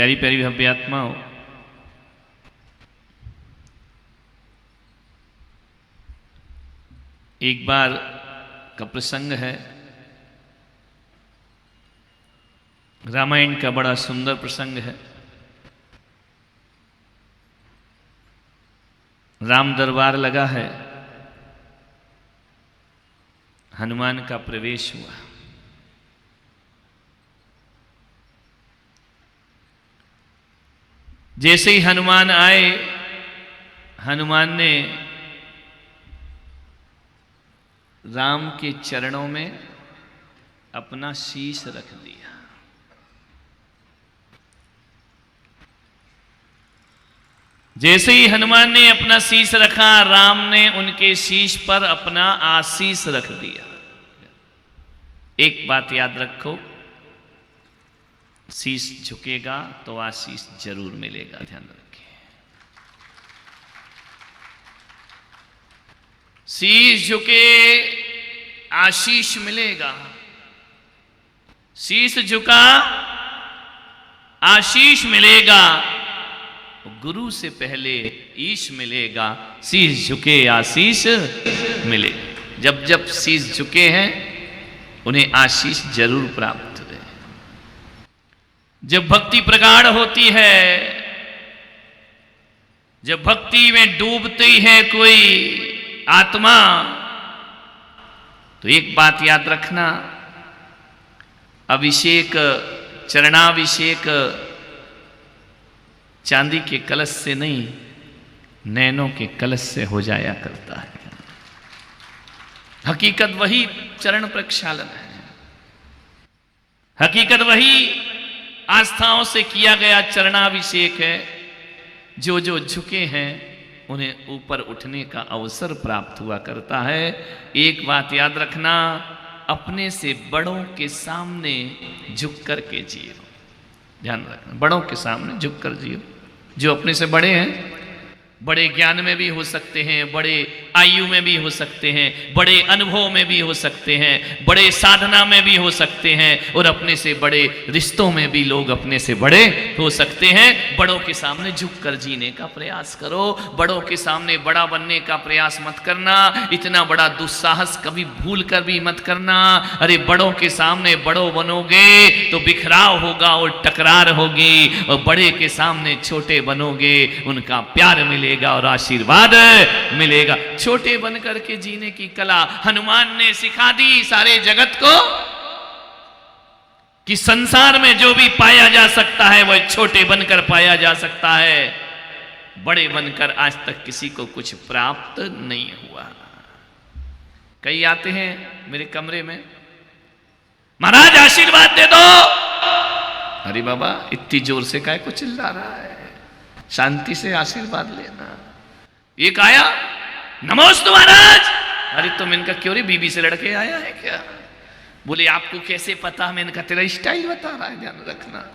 प्यारी प्यारी भव्य आत्माओं, एक बार का प्रसंग है। रामायण का बड़ा सुंदर प्रसंग है। राम दरबार लगा है, हनुमान का प्रवेश हुआ। जैसे ही हनुमान आए, हनुमान ने राम के चरणों में अपना शीश रख दिया। जैसे ही हनुमान ने अपना शीश रखा, राम ने उनके शीश पर अपना आशीष रख दिया। एक बात याद रखो, शीश झुकेगा तो आशीष जरूर मिलेगा, ध्यान रखिए। शीश झुके आशीष मिलेगा, शीश झुका आशीष मिलेगा। गुरु से पहले ईश मिलेगा, शीश झुके आशीष मिले। जब जब शीश झुके हैं उन्हें आशीष जरूर प्राप्त हुए। जब भक्ति प्रगाढ़ होती है, जब भक्ति में डूबती है कोई आत्मा, तो एक बात याद रखना, अभिषेक, चरणाभिषेक चांदी के कलश से नहीं, नैनों के कलश से हो जाया करता है। हकीकत वही चरण प्रक्षालन है, हकीकत वही आस्थाओं से किया गया चरणाभिषेक है। जो जो झुके हैं उन्हें ऊपर उठने का अवसर प्राप्त हुआ करता है। एक बात याद रखना, अपने से बड़ों के सामने झुक कर के जियो। ध्यान रखना, बड़ों के सामने झुक कर जियो। जो अपने से बड़े हैं, बड़े ज्ञान में भी हो सकते हैं, बड़े आयु में भी हो सकते हैं, बड़े अनुभव में भी हो सकते हैं, बड़े साधना में भी हो सकते हैं, और अपने से बड़े रिश्तों में भी लोग अपने से बड़े हो सकते हैं। बड़ों के सामने झुककर जीने का प्रयास करो, बड़ों के सामने बड़ा बनने का प्रयास मत करना। इतना बड़ा दुस्साहस कभी भूल कर भी मत करना। अरे बड़ों के सामने बड़ों बनोगे तो बिखराव होगा और टकरार होगी, और बड़े के सामने छोटे बनोगे उनका प्यार मिलेगा और आशीर्वाद मिलेगा। छोटे बनकर के जीने की कला हनुमान ने सिखा दी सारे जगत को, कि संसार में जो भी पाया जा सकता है वह छोटे बनकर पाया जा सकता है। बड़े बनकर आज तक किसी को कुछ प्राप्त नहीं हुआ। कई आते हैं मेरे कमरे में, महाराज आशीर्वाद दे दो। अरे बाबा इतनी जोर से काहे को चिल्ला रहा है, शांति से आशीर्वाद लेना। एक आया, नमोस्तु महाराज। अरे तुम इनका क्यों रे, बीबी से लड़के आया है क्या? बोले आपको कैसे पता? मैंने कहा तेरा स्टाइल बता रहा है, ध्यान रखना,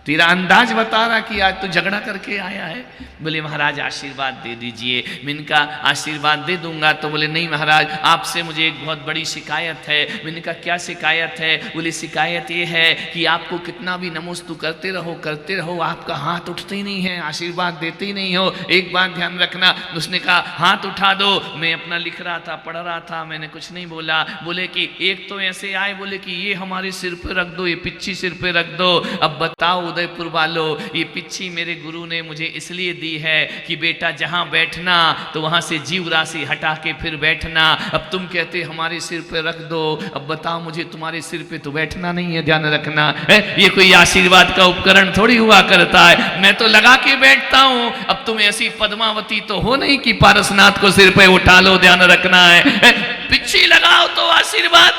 तेरा अंदाज बता रहा कि आज तो झगड़ा करके आया है। बोले महाराज आशीर्वाद दे दीजिए। मैंने कहा आशीर्वाद दे दूंगा। तो बोले नहीं महाराज, आपसे मुझे एक बहुत बड़ी शिकायत है। मैंने कहा क्या शिकायत है? बोले शिकायत ये है कि आपको कितना भी नमोस्तु करते रहो, आपका हाथ उठते ही नहीं है, आशीर्वाद देते ही नहीं हो। एक बात ध्यान रखना। उसने कहा हाथ उठा दो। मैं अपना लिख रहा था, पढ़ रहा था, मैंने कुछ नहीं बोला। बोले कि एक तो ऐसे आए, बोले कि ये हमारे सिर पे रख दो, ये पिच्ची सिर पे रख दो। अब बताओ उदयपुर वालों, ये पिच्ची मेरे गुरु ने मुझे इसलिए दी है कि बेटा जहां बैठना तो वहां से जीव राशि हटा के फिर बैठना। अब तुम कहते हमारे सिर पे रख दो, अब बताओ मुझे तुम्हारे सिर पे तो बैठना नहीं है, ध्यान रखना है। ये कोई आशीर्वाद का उपकरण थोड़ी हुआ करता है, मैं तो लगा के बैठता हूं। अब तुम ऐसी पद्मावती तो हो नहीं कि पारसनाथ को सिर पे उठा लो, ध्यान रखना है। पिच्ची लगाओ तो आशीर्वाद।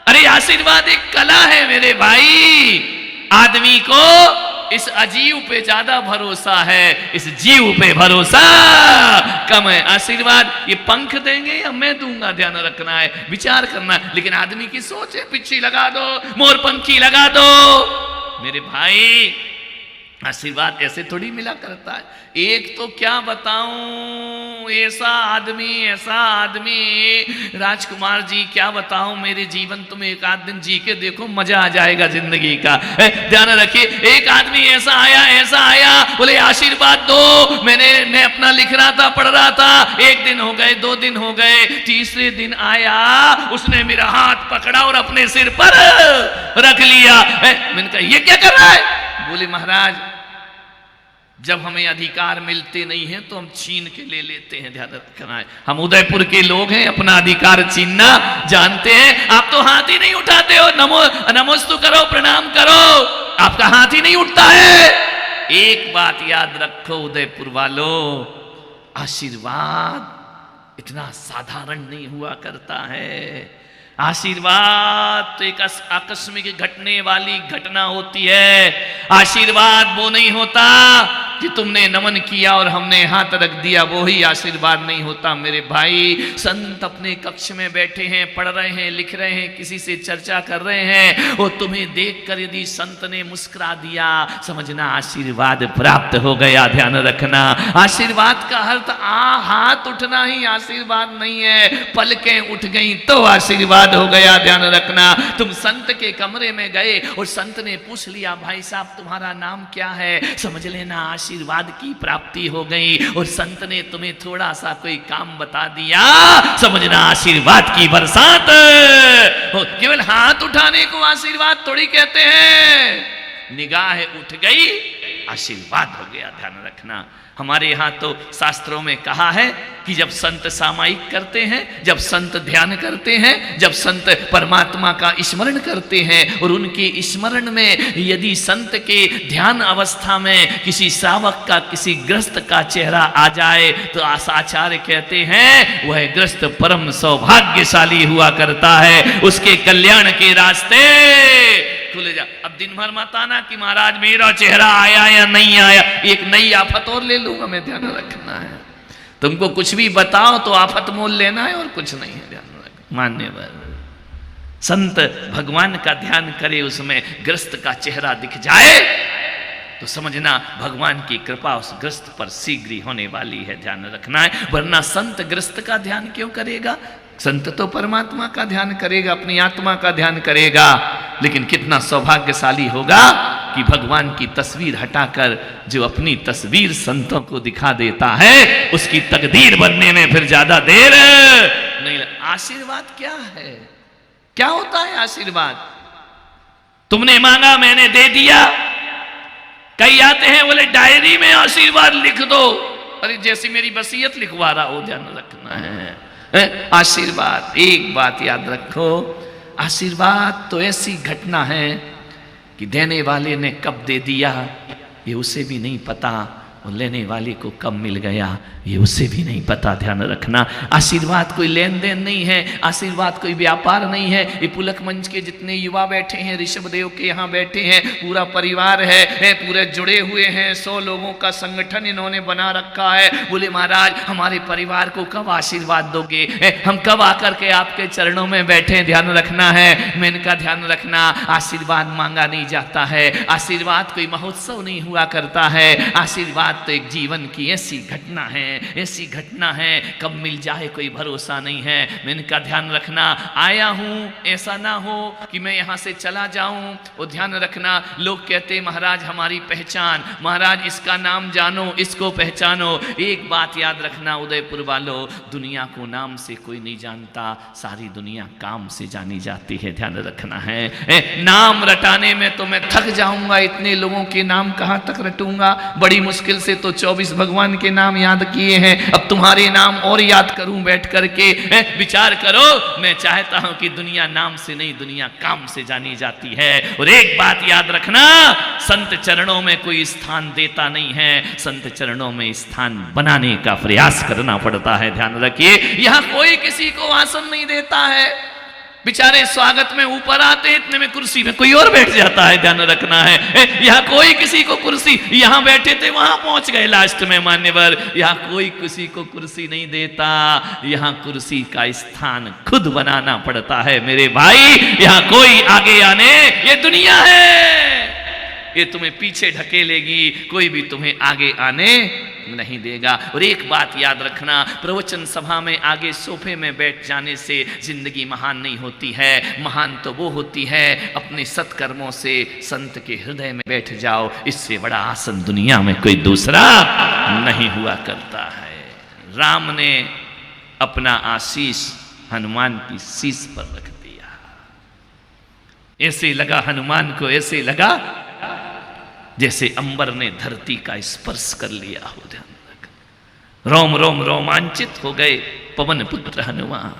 अरे आशीर्वाद एक कला है मेरे भाई। आदमी को इस अजीव पे ज्यादा भरोसा है, इस जीव पे भरोसा कम है। आशीर्वाद ये पंख देंगे या मैं दूंगा, ध्यान रखना है, विचार करना है। लेकिन आदमी की सोच है पिच्ची लगा दो, मोर पंखी लगा दो। मेरे भाई आशीर्वाद ऐसे थोड़ी मिला करता है। एक तो क्या बताऊं, ऐसा आदमी राजकुमार जी क्या बताऊं, मेरे जीवन तुम एक आध दिन जी के देखो, मजा आ जाएगा जिंदगी का। ध्यान रखिए, एक आदमी ऐसा आया, बोले आशीर्वाद दो। मैं अपना लिख रहा था, पढ़ रहा था, 1 दिन हो गए, 2 दिन हो गए, तीसरे दिन आया, उसने मेरा हाथ पकड़ा और अपने सिर पर रख लिया। मैंने कहा ये क्या कर रहा है? बोले महाराज, जब हमें अधिकार मिलते नहीं है तो हम छीन के ले लेते हैं, ध्यान रखना है। हम उदयपुर के लोग हैं, अपना अधिकार छीनना जानते हैं। आप तो हाथ ही नहीं उठाते हो, नमोस्तु करो, प्रणाम करो, आपका हाथ ही नहीं उठता है। एक बात याद रखो उदयपुर वालों, आशीर्वाद इतना साधारण नहीं हुआ करता है। आशीर्वाद तो एक आकस्मिक घटने वाली घटना होती है। आशीर्वाद वो नहीं होता कि तुमने नमन किया और हमने हाथ रख दिया, वो ही आशीर्वाद नहीं होता मेरे भाई। संत अपने कक्ष में बैठे हैं, पढ़ रहे हैं, लिख रहे हैं, किसी से चर्चा कर रहे हैं, और तुम्हें देखकर यदि संत ने मुस्कुरा दिया, समझना आशीर्वाद प्राप्त हो गया। ध्यान रखना, आशीर्वाद का अर्थ हाथ उठना ही आशीर्वाद नहीं है, पलकें उठ गई तो आशीर्वाद हो गया। ध्यान रखना, तुम संत के कमरे में गए और संत ने पूछ लिया, भाई साहब तुम्हारा नाम क्या है, समझ लेना आशीर्वाद की प्राप्ति हो गई। और संत ने तुम्हें थोड़ा सा कोई काम बता दिया, समझना आशीर्वाद की बरसात। केवल हाथ उठाने को आशीर्वाद थोड़ी कहते हैं, निगाह उठ गई आशीर्वाद हो गया। ध्यान रखना, हमारे यहाँ तो शास्त्रों में कहा है कि जब संत सामायिक करते हैं, जब संत ध्यान करते हैं, जब संत परमात्मा का स्मरण करते हैं, और उनके स्मरण में यदि संत के ध्यान अवस्था में किसी श्रावक का, किसी ग्रस्त का चेहरा आ जाए, तो आचार्य कहते हैं वह ग्रस्त परम सौभाग्यशाली हुआ करता है, उसके कल्याण के रास्ते खुले जा। अब दिन भर मत आना कि महाराज मेरा चेहरा आया या नहीं आया, एक नई आफत और ले लूंगा मैं। ध्यान रखना है, तुमको कुछ भी बताओ तो आफत मोल लेना है और कुछ नहीं है। ध्यान रखना, मान्यवर संत भगवान का ध्यान करे, उसमें ग्रस्त का चेहरा दिख जाए तो समझना भगवान की कृपा उस ग्रस्त पर शीघ्र ही होने वाली है। ध्यान रखना है, वरना संत ग्रस्त का ध्यान क्यों करेगा? संत तो परमात्मा का ध्यान करेगा, अपनी आत्मा का ध्यान करेगा। लेकिन कितना सौभाग्यशाली होगा कि भगवान की तस्वीर हटाकर जो अपनी तस्वीर संतों को दिखा देता है, उसकी तकदीर बनने में फिर ज्यादा देर नहीं। आशीर्वाद क्या है? क्या होता है आशीर्वाद? तुमने मांगा, मैंने दे दिया। कई आते हैं बोले डायरी में आशीर्वाद लिख दो, अरे जैसी मेरी वसीयत लिखवा रहा हो। ध्यान रखना है, आशीर्वाद, एक बात याद रखो, आशीर्वाद तो ऐसी घटना है कि देने वाले ने कब दे दिया ये उसे भी नहीं पता, और लेने वाले को कब मिल गया ये उसे भी नहीं पता। ध्यान रखना, आशीर्वाद कोई लेन देन नहीं है, आशीर्वाद कोई व्यापार नहीं है। ये पुलक मंच के जितने युवा बैठे हैं, ऋषभदेव के यहाँ बैठे हैं, पूरा परिवार है, पूरे जुड़े हुए हैं, 100 लोगों का संगठन इन्होंने बना रखा है। बोले महाराज हमारे परिवार को कब आशीर्वाद दोगे, हम कब आकर के आपके चरणों में बैठे। ध्यान रखना है, मैंने कहा ध्यान रखना, आशीर्वाद मांगा नहीं जाता है, आशीर्वाद कोई महोत्सव नहीं हुआ करता है, आशीर्वाद तो एक जीवन की ऐसी घटना है, ऐसी घटना है, कब मिल जाए कोई भरोसा नहीं है। मैंने कहा ध्यान रखना, आया हूं, ऐसा ना हो कि मैं यहां से चला जाऊं। और ध्यान रखना, लोग कहते महाराज हमारी पहचान, महाराज इसका नाम जानो, इसको पहचानो। एक बात याद रखना उदयपुर वालों, दुनिया को नाम से कोई नहीं जानता, सारी दुनिया काम से जानी जाती है। ध्यान रखना है, नाम रटाने में तो मैं थक जाऊंगा, इतने लोगों के नाम कहां तक रटूंगा। बड़ी मुश्किल से तो 24 भगवान के नाम याद किए हैं, अब तुम्हारे नाम और याद करूं बैठ करके। विचार करो, मैं चाहता हूं कि दुनिया नाम से नहीं, दुनिया काम से जानी जाती है। और एक बात याद रखना, संत चरणों में कोई स्थान देता नहीं है, संत चरणों में स्थान बनाने का प्रयास करना पड़ता है। ध्यान रखिए, यहां कोई किसी को आसन नहीं देता है, बेचारे स्वागत में ऊपर आते हैं, इतने में कुर्सी में कोई और बैठ जाता है। ध्यान रखना है, यहाँ कोई किसी को कुर्सी, यहाँ बैठे थे वहां पहुंच गए लास्ट में मान्यवर, यहाँ कोई किसी को कुर्सी नहीं देता, यहाँ कुर्सी का स्थान खुद बनाना पड़ता है मेरे भाई। यहाँ कोई आगे आने, ये दुनिया है, ये तुम्हें पीछे ढकेलेगी, कोई भी तुम्हें आगे आने नहीं देगा। और एक बात याद रखना, प्रवचन सभा में आगे सोफे में बैठ जाने से जिंदगी महान नहीं होती है। महान तो वो होती है अपने सत्कर्मों से संत के हृदय में बैठ जाओ, इससे बड़ा आसन दुनिया में कोई दूसरा नहीं हुआ करता है। राम ने अपना आशीष हनुमान की शीश पर रख दिया। ऐसे लगा हनुमान को, ऐसे लगा जैसे अंबर ने धरती का स्पर्श कर लिया हो। रोम रोम रोमांचित हो गए पवन पुत्र हनुमान,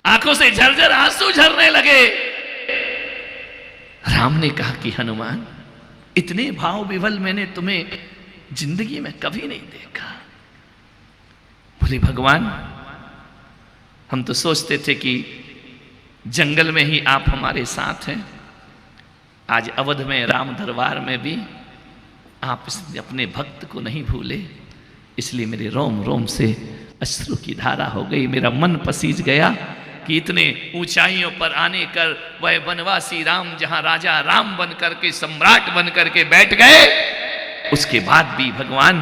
आंखों से झरझर आंसू झरने लगे। राम ने कहा कि हनुमान, इतने भाव विवल मैंने तुम्हें जिंदगी में कभी नहीं देखा। बोले भगवान, हम तो सोचते थे कि जंगल में ही आप हमारे साथ हैं, आज अवध में राम दरबार में भी आप अपने भक्त को नहीं भूले, इसलिए मेरे रोम रोम से अश्रु की धारा हो गई। मेरा मन पसीज गया कि इतने ऊंचाइयों पर आने कर वह वनवासी राम जहां राजा राम बन करके सम्राट बन करके बैठ गए, उसके बाद भी भगवान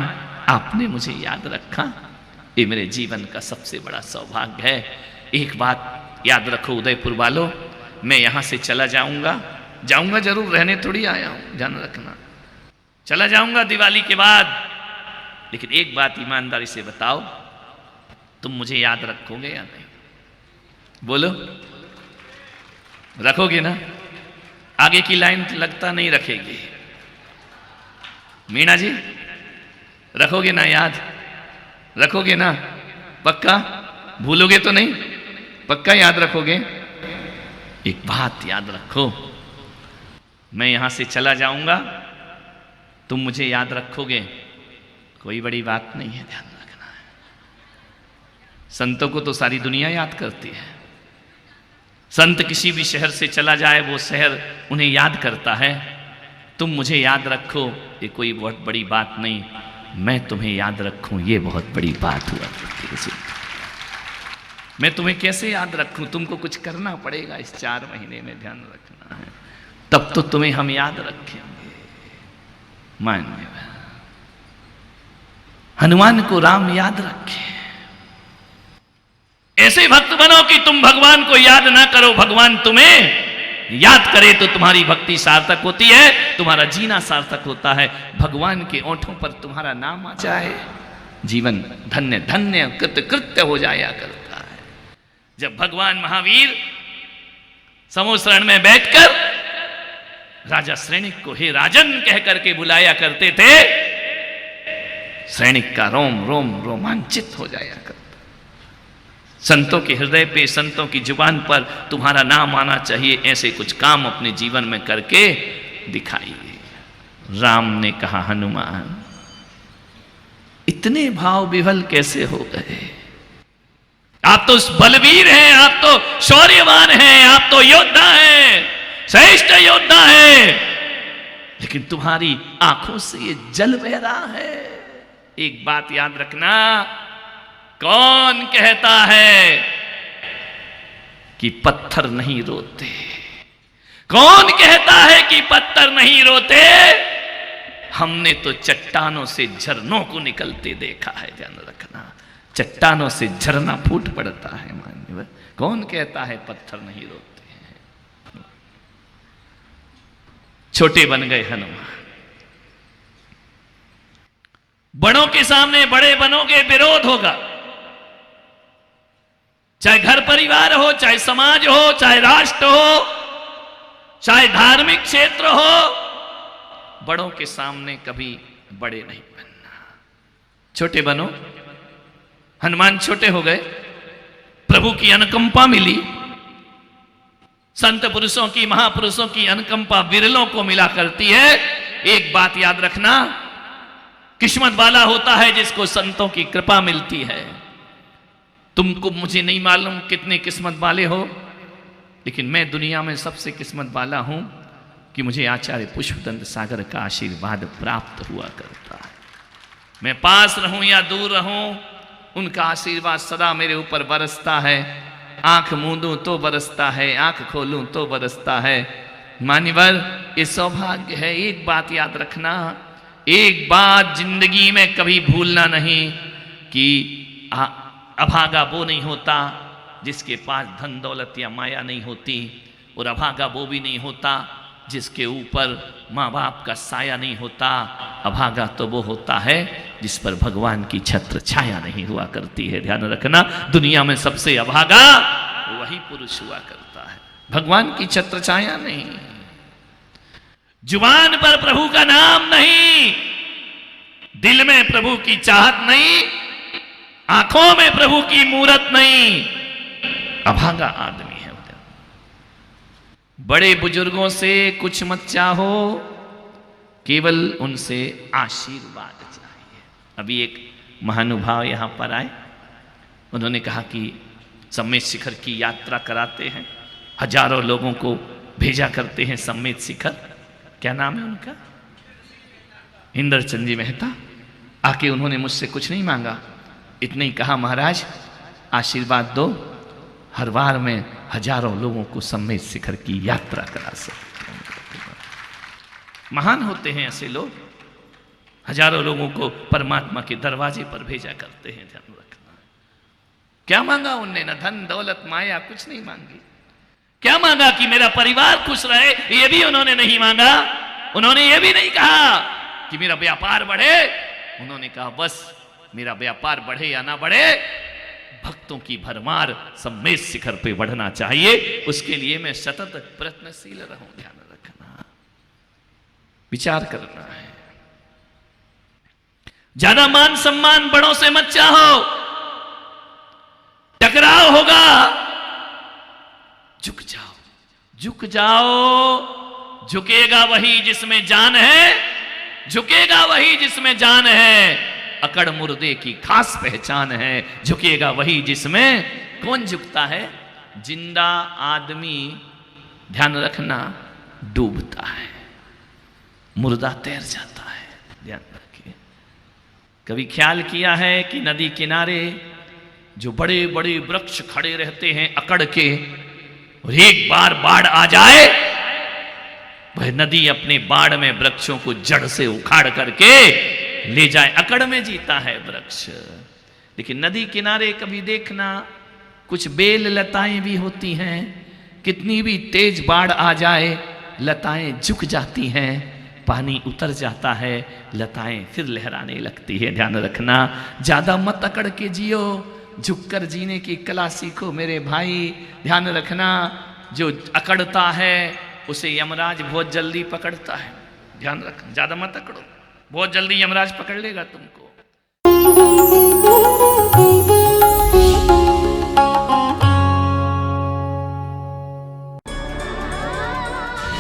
आपने मुझे याद रखा। ये मेरे जीवन का सबसे बड़ा सौभाग्य है। एक बात याद रखो उदयपुर वालों, मैं यहां से चला जाऊंगा जरूर, रहने थोड़ी आया हूं, ध्यान रखना। चला जाऊंगा दिवाली के बाद, लेकिन एक बात ईमानदारी से बताओ, तुम मुझे याद रखोगे या नहीं? बोलो, रखोगे ना? आगे की लाइन लगता नहीं रखेगी। मीना जी, रखोगे ना? याद रखोगे ना? पक्का? भूलोगे तो नहीं? पक्का याद रखोगे? एक बात याद रखो, मैं यहां से चला जाऊंगा, तुम मुझे याद रखोगे, कोई बड़ी बात नहीं है, ध्यान रखना है। संतों को तो सारी दुनिया याद करती है। संत किसी भी शहर से चला जाए, वो शहर उन्हें याद करता है। तुम मुझे याद रखो, ये कोई बहुत बड़ी बात नहीं, मैं तुम्हें याद रखूं, ये बहुत बड़ी बात हुआ करती है। मैं तुम्हें कैसे याद रखूं? तुमको कुछ करना पड़ेगा इस 4 महीने में, ध्यान रखना है, तब तो तुम्हें हम याद रखेंगे। मान्य हनुमान को राम याद रखे। ऐसे भक्त बनो कि तुम भगवान को याद ना करो, भगवान तुम्हें याद करे तो तुम्हारी भक्ति सार्थक होती है, तुम्हारा जीना सार्थक होता है। भगवान के ओंठों पर तुम्हारा नाम आ जाए, जीवन धन्य धन्य कृत्य हो जाया करता है। जब भगवान महावीर समोसरण में बैठकर राजा सैनिक को हे राजन कह करके बुलाया करते थे, सैनिक का रोम रोम रोमांचित हो जाया करता। संतों के हृदय पे, संतों की जुबान पर तुम्हारा नाम आना चाहिए। ऐसे कुछ काम अपने जीवन में करके दिखाइए। राम ने कहा हनुमान, इतने भाव विभल कैसे हो गए? आप तो बलवीर हैं, आप तो शौर्यवान हैं, आप तो योद्धा हैं, श्रेष्ठ योद्धा है, लेकिन तुम्हारी आंखों से ये जल बह रहा है। एक बात याद रखना, कौन कहता है कि पत्थर नहीं रोते? कौन कहता है कि पत्थर नहीं रोते? हमने तो चट्टानों से झरनों को निकलते देखा है, ध्यान रखना। चट्टानों से झरना फूट पड़ता है मान्यवर। कौन कहता है पत्थर नहीं रोते? छोटे बन गए हनुमान। बड़ों के सामने बड़े बनोगे, विरोध होगा। चाहे घर परिवार हो, चाहे समाज हो, चाहे राष्ट्र हो, चाहे धार्मिक क्षेत्र हो, बड़ों के सामने कभी बड़े नहीं बनना। छोटे बनो। हनुमान छोटे हो गए, प्रभु की अनुकंपा मिली। संत पुरुषों की, महापुरुषों की अनुकंपा विरलों को मिला करती है। एक बात याद रखना, किस्मत वाला होता है जिसको संतों की कृपा मिलती है। तुमको, मुझे नहीं मालूम कितने किस्मत वाले हो, लेकिन मैं दुनिया में सबसे किस्मत वाला हूं कि मुझे आचार्य पुष्पदंत सागर का आशीर्वाद प्राप्त हुआ करता है। मैं पास रहूं या दूर रहूं, उनका आशीर्वाद सदा मेरे ऊपर बरसता है। आंख मूंदूं तो बरसता है, आंख खोलूं तो बरसता है। मान्यवर ये सौभाग्य है। एक बात याद रखना, एक बात जिंदगी में कभी भूलना नहीं कि अभागा वो नहीं होता जिसके पास धन दौलत या माया नहीं होती, और अभागा वो भी नहीं होता जिसके ऊपर माँ बाप का साया नहीं होता। अभागा तो वो होता है जिस पर भगवान की छत्र छाया नहीं हुआ करती है। ध्यान रखना, दुनिया में सबसे अभागा वही पुरुष हुआ करता है, भगवान की छत्र छाया नहीं। जुबान पर प्रभु का नाम नहीं, दिल में प्रभु की चाहत नहीं, आंखों में प्रभु की मूरत नहीं, अभागा आदमी है। बड़े बुजुर्गों से कुछ मत चाहो, केवल उनसे आशीर्वाद चाहिए। अभी एक महानुभाव यहां पर आए, उन्होंने कहा कि सम्मेत शिखर की यात्रा कराते हैं, हजारों लोगों को भेजा करते हैं सम्मेत शिखर। क्या नाम है उनका? इंद्रचंद जी मेहता। आके उन्होंने मुझसे कुछ नहीं मांगा, इतने ही कहा महाराज आशीर्वाद दो, हर बार में हजारों लोगों को सम्मेत शिखर की यात्रा करा सकते। महान होते हैं ऐसे लोग, हजारों लोगों को परमात्मा के दरवाजे पर भेजा करते हैं। ध्यान रखना, क्या मांगा उनने? न धन दौलत माया कुछ नहीं मांगी। क्या मांगा? कि मेरा परिवार खुश रहे, ये भी उन्होंने नहीं मांगा। उन्होंने ये भी नहीं कहा कि मेरा व्यापार बढ़े, उन्होंने कहा बस मेरा व्यापार बढ़े या ना बढ़े, भक्तों की भरमार सम्मेत शिखर पे बढ़ना चाहिए, उसके लिए मैं सतत प्रयत्नशील रहूं। ध्यान रखना, विचार करना है। ज्यादा मान सम्मान बड़ों से मत चाहो, टकराव होगा। झुक जाओ, झुक जाओ। झुकेगा वही जिसमें जान है, झुकेगा वही जिसमें जान है। अकड़ मुर्दे की खास पहचान है, झुकेगा वही जिसमें। कौन झुकता है? जिंदा आदमी, ध्यान रखना, डूबता है, मुर्दा तैर जाता है। ध्यान रखिए। कभी ख्याल किया है कि नदी किनारे जो बड़े बड़े वृक्ष खड़े रहते हैं अकड़ के, और एक बार बाढ़ आ जाए, वह नदी अपने बाढ़ में वृक्षों को जड़ से उखाड़ करके ले जाए। अकड़ में जीता है वृक्ष। लेकिन नदी किनारे कभी देखना, कुछ बेल लताएं भी होती हैं, कितनी भी तेज बाढ़ आ जाए लताएं झुक जाती हैं, पानी उतर जाता है, लताएं फिर लहराने लगती है। ध्यान रखना, ज्यादा मत अकड़ के जियो, झुककर जीने की कला सीखो मेरे भाई। ध्यान रखना, जो अकड़ता है उसे यमराज बहुत जल्दी पकड़ता है। ध्यान रखना, ज्यादा मत अकड़ो, बहुत जल्दी यमराज पकड़ लेगा तुमको।